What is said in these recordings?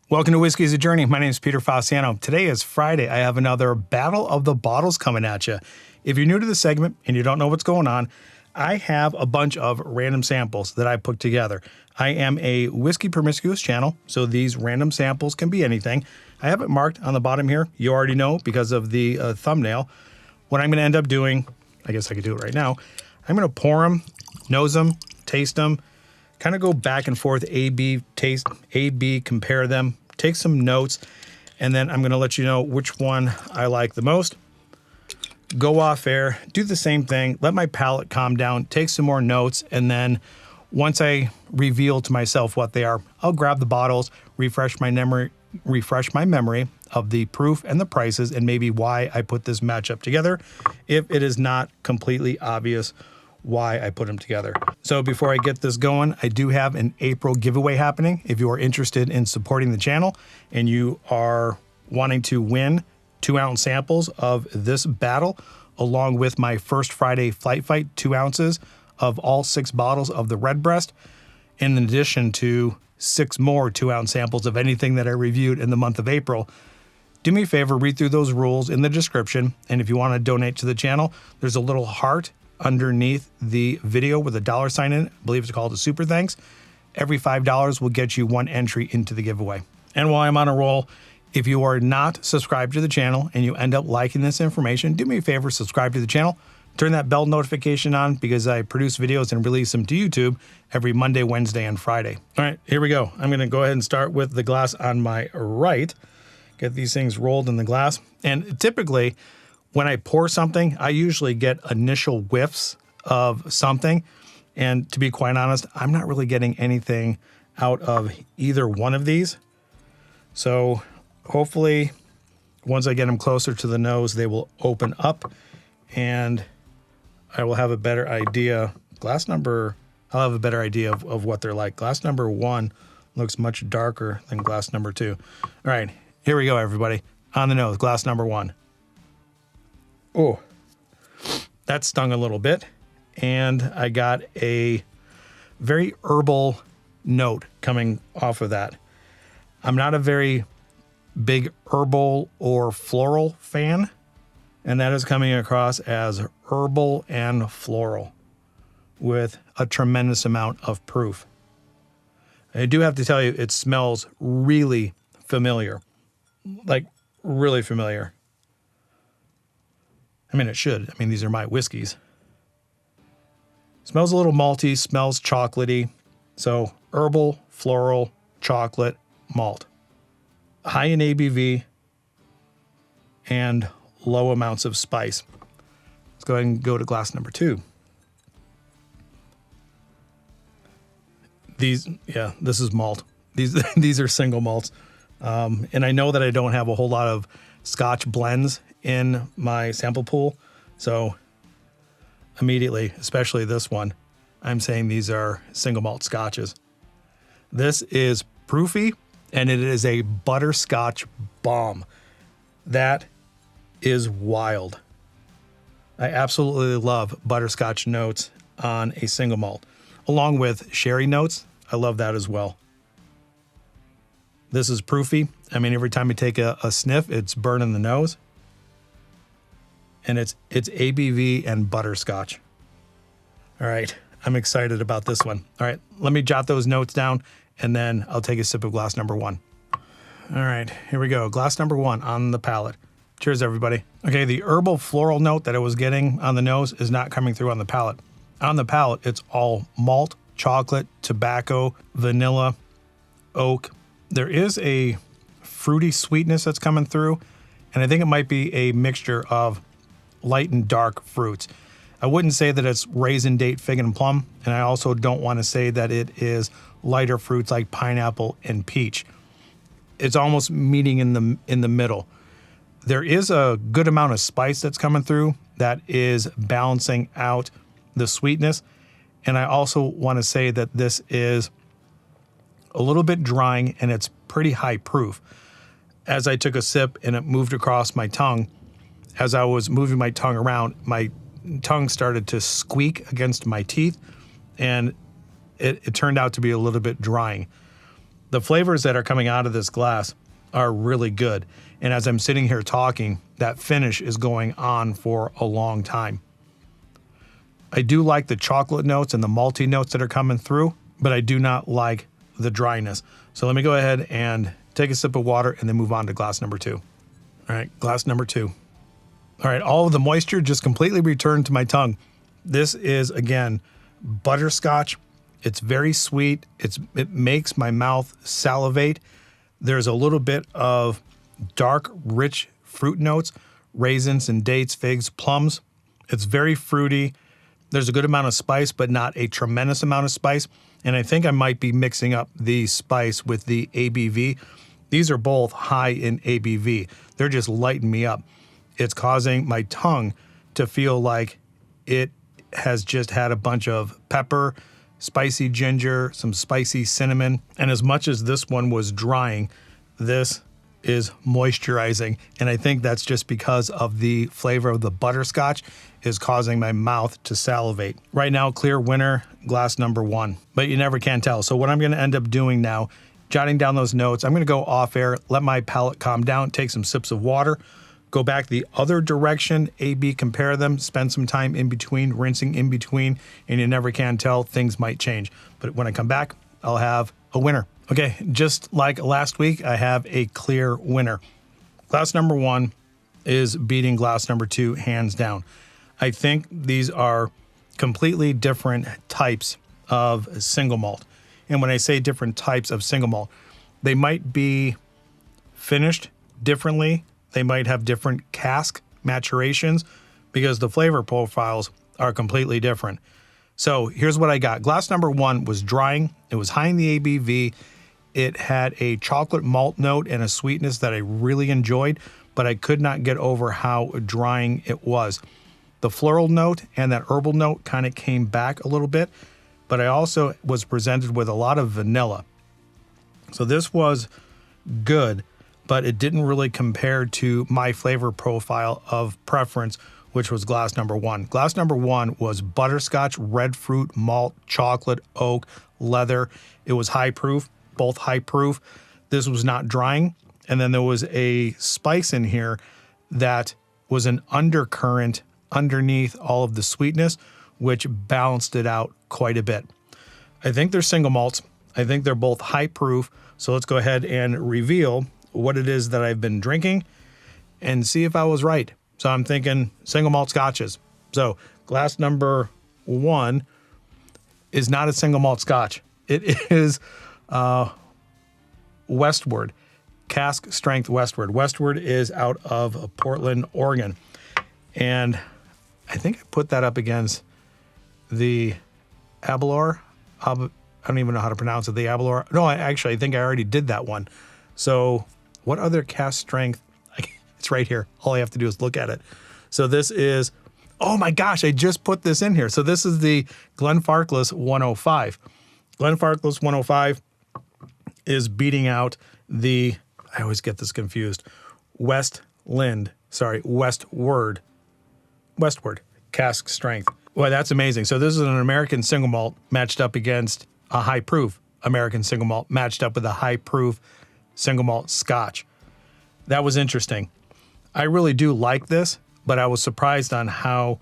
Welcome to Whiskey is a Journey. My name is Peter Fasciano. Today is Friday. I have another Battle of the Bottles coming at you. If you're new to the segment and you don't know what's going on, I have a bunch of random samples that I put together. I am a Whiskey Promiscuous channel, so these random samples can be anything. I have it marked on the bottom here. You already know because of the thumbnail. What I'm going to end up doing, I guess I could do it right now, I'm going to pour them, nose them, taste them, kind of go back and forth, A-B, taste, A-B, compare them, take some notes, and then I'm going to let you know which one I like the most. Go off air, do the same thing, let my palate calm down, take some more notes, and then once I reveal to myself what they are, I'll grab the bottles, refresh my memory of the proof and the prices and maybe why I put this matchup together if it is not completely obvious why I put them together. So before I get this going, I do have an April giveaway happening. If you are interested in supporting the channel and you are wanting to win 2-ounce samples of this battle, along with my first Friday Flight Fight 2 ounces of all 6 bottles of the Redbreast, in addition to 6 more 2-ounce samples of anything that I reviewed in the month of April, do me a favor, read through those rules in the description. And if you want to donate to the channel, there's a little heart underneath the video with a $sign in it. I believe it's called a super thanks. Every $5 will get you 1 entry into the giveaway. And while I'm on a roll, if you are not subscribed to the channel and you end up liking this information, do me a favor, subscribe to the channel, turn that bell notification on because I produce videos and release them to YouTube every Monday, Wednesday, and Friday. All right, here we go. I'm going to go ahead and start with the glass on my right. Get these things rolled in the glass. And typically, when I pour something, I usually get initial whiffs of something. And to be quite honest, I'm not really getting anything out of either one of these. So hopefully, once I get them closer to the nose, they will open up and I will have a better idea. I'll have a better idea of what they're like. Glass number 1 looks much darker than glass number 2. All right, here we go, everybody. On the nose, glass number 1. Oh, that stung a little bit. And I got a very herbal note coming off of that. I'm not a very big herbal or floral fan, and that is coming across as herbal and floral with a tremendous amount of proof. I do have to tell you, it smells really familiar, like really familiar. I mean, it should. I mean, these are my whiskeys. Smells a little malty, smells chocolatey. So herbal, floral, chocolate, malt. High in ABV and low amounts of spice. Let's go ahead and go to glass number 2. This is malt. These are single malts. And I know that I don't have a whole lot of Scotch blends in my sample pool. So immediately, especially this one, I'm saying these are single malt scotches. This is proofy and it is a butterscotch bomb. That is wild. I absolutely love butterscotch notes on a single malt, along with sherry notes. I love that as well. This is proofy. I mean, every time you take a sniff, it's burning the nose. And it's ABV and butterscotch. All right, I'm excited about this one. All right, let me jot those notes down and then I'll take a sip of glass number 1. All right, here we go. Glass number 1 on the palate. Cheers, everybody. Okay, the herbal floral note that I was getting on the nose is not coming through on the palate. On the palate, it's all malt, chocolate, tobacco, vanilla, oak. There is a fruity sweetness that's coming through, and I think it might be a mixture of light and dark fruits. I wouldn't say that it's raisin, date, fig, and plum, and I also don't want to say that it is lighter fruits like pineapple and peach. It's almost meeting in the middle. There is a good amount of spice that's coming through that is balancing out the sweetness, and I also want to say that this is a little bit drying and it's pretty high proof. As I took a sip and it moved across my tongue, as I was moving my tongue around, my tongue started to squeak against my teeth and it turned out to be a little bit drying. The flavors that are coming out of this glass are really good. And as I'm sitting here talking, that finish is going on for a long time. I do like the chocolate notes and the malty notes that are coming through, but I do not like the dryness. So let me go ahead and take a sip of water and then move on to glass number 2. All right, glass number 2. All right, all of the moisture just completely returned to my tongue. This is, again, butterscotch. It's very sweet. It makes my mouth salivate. There's a little bit of dark, rich fruit notes, raisins and dates, figs, plums. It's very fruity. There's a good amount of spice, but not a tremendous amount of spice. And I think I might be mixing up the spice with the ABV. These are both high in ABV. They're just lighting me up. It's causing my tongue to feel like it has just had a bunch of pepper, spicy ginger, some spicy cinnamon. And as much as this one was drying, this is moisturizing. And I think that's just because of the flavor of the butterscotch is causing my mouth to salivate. Right now, clear winner, glass number 1, but you never can tell. So what I'm gonna end up doing now, jotting down those notes, I'm gonna go off air, let my palate calm down, take some sips of water, go back the other direction, A-B, compare them, spend some time in between, rinsing in between, and you never can tell, things might change. But when I come back, I'll have a winner. Okay, just like last week, I have a clear winner. Glass number 1 is beating glass number 2 hands down. I think these are completely different types of single malt. And when I say different types of single malt, they might be finished differently. They might have different cask maturations because the flavor profiles are completely different. So here's what I got. Glass number 1 was drying. It was high in the ABV. It had a chocolate malt note and a sweetness that I really enjoyed, but I could not get over how drying it was. The floral note and that herbal note kind of came back a little bit, but I also was presented with a lot of vanilla. So this was good, but it didn't really compare to my flavor profile of preference, which was glass number 1. Glass number 1 was butterscotch, red fruit, malt, chocolate, oak, leather. It was high proof, both high proof. This was not drying. And then there was a spice in here that was an undercurrent underneath all of the sweetness, which balanced it out quite a bit. I think they're single malts. I think they're both high proof. So let's go ahead and reveal what it is that I've been drinking and see if I was right. So I'm thinking single malt scotches. So glass number 1 is not a single malt scotch. It is Westward, cask strength Westward. Westward is out of Portland, Oregon. And I think I put that up against the Abelor. I don't even know how to pronounce it, the Abelor. No, I think I already did that one. So what other cask strength? It's right here. All I have to do is look at it. So this is, oh my gosh, I just put this in here. So this is the Glenfarclas 105. Glenfarclas 105 is beating out the, I always get this confused, Westward cask strength. Well, that's amazing. So this is an American single malt matched up against a high proof American single malt matched up with a high proof single malt scotch. That was interesting. I really do like this, but I was surprised on how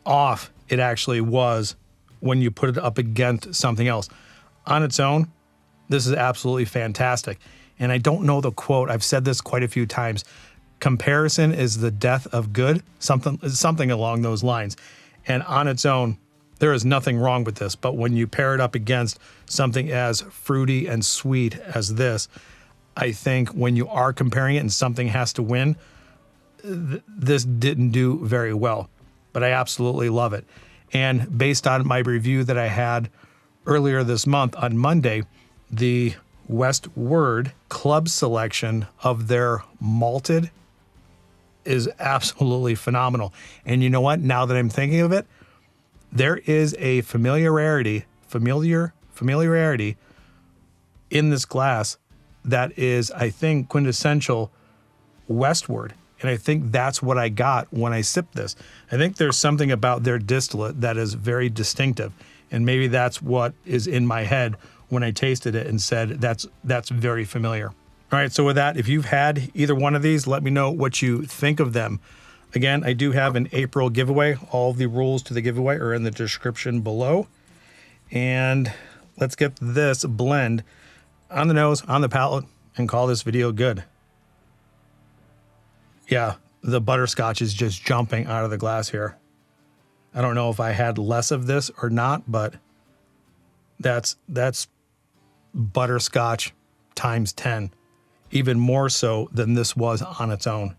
off it actually was when you put it up against something else. On its own, this is absolutely fantastic. And I don't know the quote. I've said this quite a few times. Comparison is the death of good, something along those lines. And on its own, there is nothing wrong with this. But when you pair it up against something as fruity and sweet as this, I think when you are comparing it and something has to win, this didn't do very well. But I absolutely love it. And based on my review that I had earlier this month on Monday, the Westward Club selection of their malted is absolutely phenomenal. And you know what? Now that I'm thinking of it, there is a familiarity in this glass that is, I think, quintessential Westward. And I think that's what I got when I sipped this. I think there's something about their distillate that is very distinctive. And maybe that's what is in my head when I tasted it and said, that's very familiar. All right, so with that, if you've had either one of these, let me know what you think of them. Again, I do have an April giveaway. All the rules to the giveaway are in the description below. And let's get this blend on the nose, on the palate, and call this video good. Yeah, the butterscotch is just jumping out of the glass here. I don't know if I had less of this or not, but that's butterscotch times 10, even more so than this was on its own.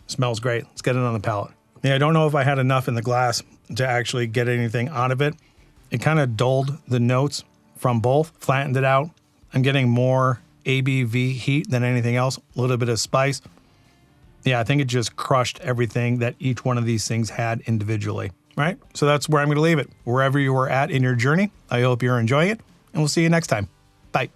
Smells great. Let's get it on the palate. Yeah, I don't know if I had enough in the glass to actually get anything out of it. It kind of dulled the notes from both, flattened it out. I'm getting more ABV heat than anything else, a little bit of spice. Yeah, I think it just crushed everything that each one of these things had individually, right? So that's where I'm going to leave it. Wherever you are at in your journey, I hope you're enjoying it, and we'll see you next time. Bye.